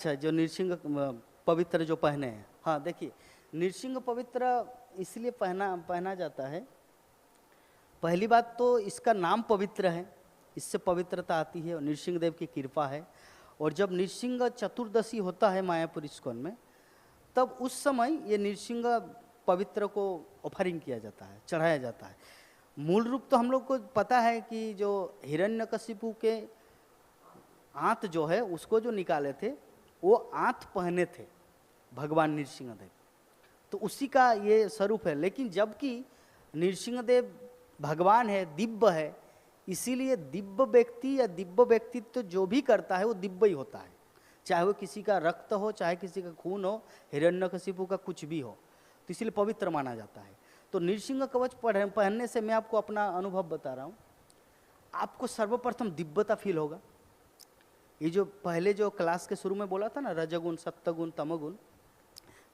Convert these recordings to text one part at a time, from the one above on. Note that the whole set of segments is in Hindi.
अच्छा, जो नृसिंह पवित्र जो पहने हैं, हाँ देखिए, नृसिंह पवित्र इसलिए पहना पहना जाता है। पहली बात तो इसका नाम पवित्र है, इससे पवित्रता आती है और नृसिंह देव की कृपा है। और जब नृसिंह चतुर्दशी होता है मायापुर इस्कॉन में, तब उस समय ये नृसिंह पवित्र को ऑफरिंग किया जाता है, चढ़ाया जाता है। मूल रूप तो हम लोग को पता है कि जो हिरण्यकशिपु के आंत जो है उसको जो निकाले थे, वो आंत पहने थे भगवान नृसिंहदेव, तो उसी का ये स्वरूप है। लेकिन जबकि नृसिंहदेव भगवान है, दिव्य है, इसीलिए दिव्य व्यक्ति या दिव्य व्यक्तित्व जो भी करता है वो दिव्य ही होता है, चाहे वो किसी का रक्त हो, चाहे किसी का खून हो, हिरण्यकशिपु का कुछ भी हो, तो इसीलिए पवित्र माना जाता है। तो नृसिंह कवच पहनने से मैं आपको अपना अनुभव बता रहा हूँ। आपको सर्वप्रथम दिव्यता फील होगा। ये जो पहले जो क्लास के शुरू में बोला था ना, रजगुण सत्तगुण तमगुण,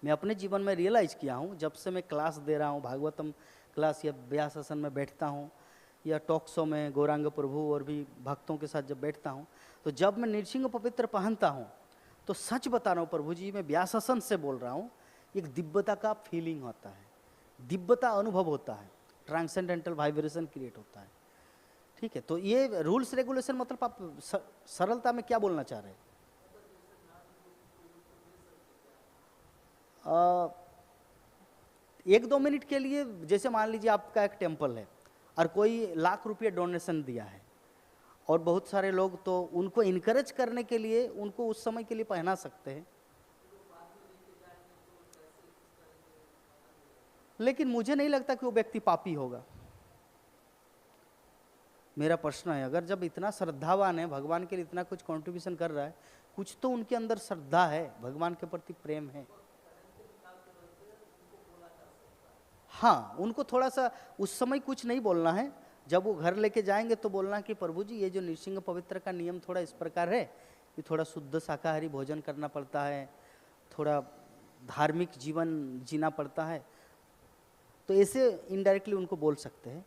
मैं अपने जीवन में रियलाइज किया हूँ जब से मैं क्लास दे रहा हूँ, भागवतम क्लास या व्यास आसन में बैठता हूँ या टॉक शो में गौरांग प्रभु और भी भक्तों के साथ जब बैठता हूँ, तो जब मैं नृसिंह पवित्र पहनता हूँ तो सच बता रहा हूँ प्रभु जी, मैं व्यास आसन से बोल रहा हूँ, एक दिव्यता का फीलिंग होता है, दिव्यता अनुभव होता है, ट्रांसेंडेंटल वाइब्रेशन क्रिएट होता है। ठीक है, तो ये रूल्स रेगुलेशन मतलब आप सरलता में क्या बोलना चाह रहे हैं? एक दो मिनट के लिए, जैसे मान लीजिए आपका एक टेम्पल है और कोई लाख रुपये डोनेशन दिया है और बहुत सारे लोग, तो उनको इनकरेज करने के लिए उनको उस समय के लिए पहना सकते हैं। लेकिन मुझे नहीं लगता कि वो व्यक्ति पापी होगा। मेरा प्रश्न है, अगर जब इतना श्रद्धावान है, भगवान के लिए इतना कुछ कंट्रीब्यूशन कर रहा है, कुछ तो उनके अंदर श्रद्धा है, भगवान के प्रति प्रेम है। हाँ, उनको थोड़ा सा उस समय कुछ नहीं बोलना है, जब वो घर लेके जाएंगे तो बोलना कि प्रभु जी, ये जो नृसिंह पवित्र का नियम थोड़ा इस प्रकार है कि थोड़ा शुद्ध शाकाहारी भोजन करना पड़ता है, थोड़ा धार्मिक जीवन जीना पड़ता है, तो ऐसे इनडायरेक्टली उनको बोल सकते हैं।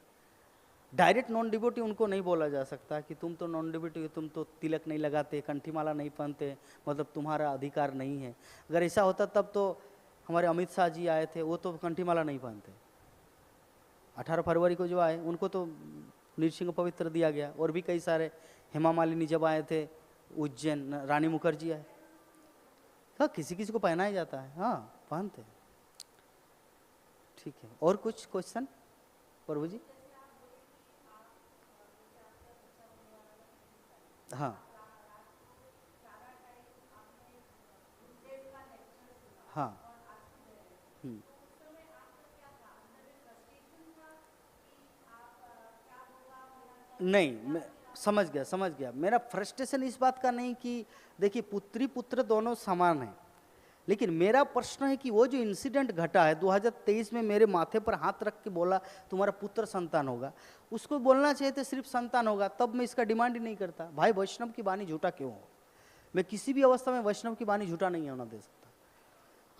डायरेक्ट नॉन डिवोटी उनको नहीं बोला जा सकता कि तुम तो नॉन डिवोटी हो, तुम तो तिलक नहीं लगाते, कंठी माला नहीं पहनते, मतलब तुम्हारा अधिकार नहीं है। अगर ऐसा होता तब तो हमारे अमित शाह जी आए थे, वो तो कंठी माला नहीं पहनते। 18 फरवरी को जो आए उनको तो नृसिंह पवित्र दिया गया, और भी कई सारे, हेमा मालिनी जब आए थे उज्जैन, रानी मुखर्जी आए, हाँ किसी किसी को पहनाया जाता है, हाँ पहनते। ठीक है, और कुछ क्वेश्चन प्रभु जी? हाँ हाँ। हम्म। नहीं, मैं समझ गया। मेरा फ्रस्ट्रेशन इस बात का नहीं कि देखिए, पुत्री पुत्र दोनों समान हैं, लेकिन मेरा प्रश्न है कि वो जो इंसिडेंट घटा है 2023 में, मेरे माथे पर हाथ रख के बोला तुम्हारा पुत्र संतान होगा, उसको बोलना चाहिए था सिर्फ संतान होगा, तब मैं इसका डिमांड ही नहीं करता। भाई वैष्णव की वाणी झूठा क्यों हो? मैं किसी भी अवस्था में वैष्णव की वाणी झूठा नहीं होना दे सकता।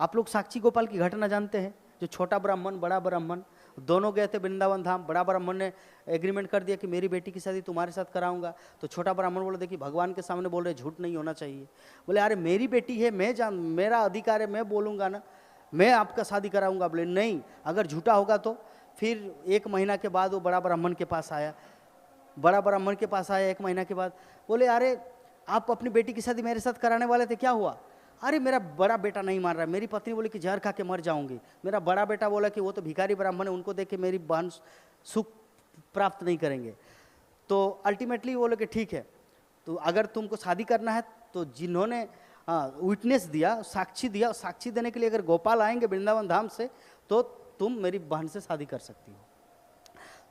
आप लोग साक्षी गोपाल की घटना जानते हैं, जो छोटा ब्राह्मण बड़ा ब्राह्मण दोनों गए थे वृंदावन धाम। बड़ा ब्राह्मण ने एग्रीमेंट कर दिया कि मेरी बेटी की शादी तुम्हारे साथ कराऊंगा, तो छोटा ब्राह्मण बोले देखिए भगवान के सामने बोल रहे, झूठ नहीं होना चाहिए। बोले अरे मेरी बेटी है, मैं मेरा अधिकार है, मैं बोलूँगा ना, मैं आपका शादी कराऊंगा। बोले नहीं, अगर झूठा होगा तो। फिर 1 महीना के बाद वो बड़ा ब्राह्मण के पास आया, बड़ा ब्राह्मण के पास आया 1 महीना के बाद, बोले अरे आप अपनी बेटी की शादी मेरे साथ कराने वाले थे, क्या हुआ? अरे मेरा बड़ा बेटा नहीं मान रहा है। मेरी पत्नी बोली कि जहर खा के मर जाऊंगी। मेरा बड़ा बेटा बोला कि वो तो भिखारी ब्राह्मण है, उनको देख के मेरी बहन सुख प्राप्त नहीं करेंगे। तो अल्टीमेटली बोले कि ठीक है, तो अगर तुमको शादी करना है तो जिन्होंने विटनेस दिया, साक्षी दिया, साक्षी देने के लिए अगर गोपाल आएंगे वृंदावन धाम से, तो तुम मेरी बहन से शादी कर सकती हो।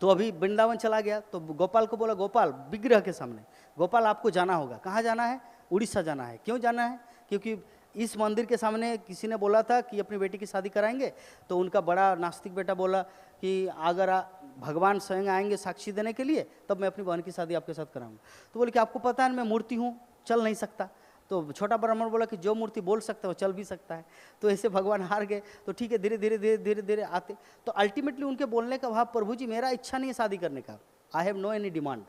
तो अभी वृंदावन चला गया, तो गोपाल को बोला, गोपाल विग्रह के सामने, गोपाल आपको जाना होगा। कहाँ जाना है? उड़ीसा जाना है। क्यों जाना है? क्योंकि इस मंदिर के सामने किसी ने बोला था कि अपनी बेटी की शादी कराएंगे, तो उनका बड़ा नास्तिक बेटा बोला कि अगर भगवान स्वयं आएंगे साक्षी देने के लिए, तब मैं अपनी बहन की शादी आपके साथ कराऊंगा। तो बोले कि आपको पता है मैं मूर्ति हूँ, चल नहीं सकता। तो छोटा ब्राह्मण बोला कि जो मूर्ति बोल सकता है वो चल भी सकता है। तो ऐसे भगवान हार गए। तो ठीक है, धीरे धीरे धीरे धीरे धीरे आते, तो अल्टीमेटली उनके बोलने का भाव, प्रभु जी मेरा इच्छा नहीं है शादी करने का, I have no any demand,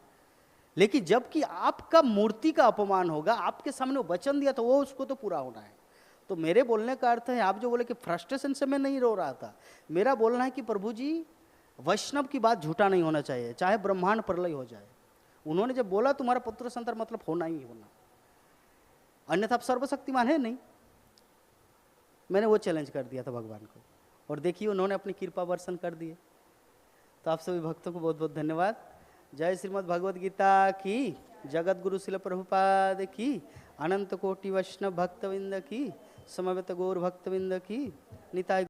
लेकिन जबकि आपका मूर्ति का अपमान होगा, आपके सामने वो वचन दिया तो वो उसको तो पूरा होना है। तो मेरे बोलने का अर्थ है, आप जो बोले कि फ्रस्ट्रेशन से मैं नहीं रो रहा था, मेरा बोलना है कि प्रभु जी वैष्णव की बात झूठा नहीं होना चाहिए, चाहे ब्रह्मांड प्रलय हो जाए। उन्होंने जब बोला तुम्हारा पुत्र संतान, मतलब होना ही होना, अन्यथा आप सर्वशक्तिमान है नहीं। मैंने वो चैलेंज कर दिया था भगवान को, और देखिए उन्होंने अपनी कृपा वर्षण कर दिए। तो आप सभी भक्तों को बहुत बहुत धन्यवाद। जय श्रीमद् भगवद गीता की, जगत गुरु शिल प्रभुपाद की, अनंत कोटि वैष्णव भक्तविंद की, समवेत गौर भक्तविंद की, निताय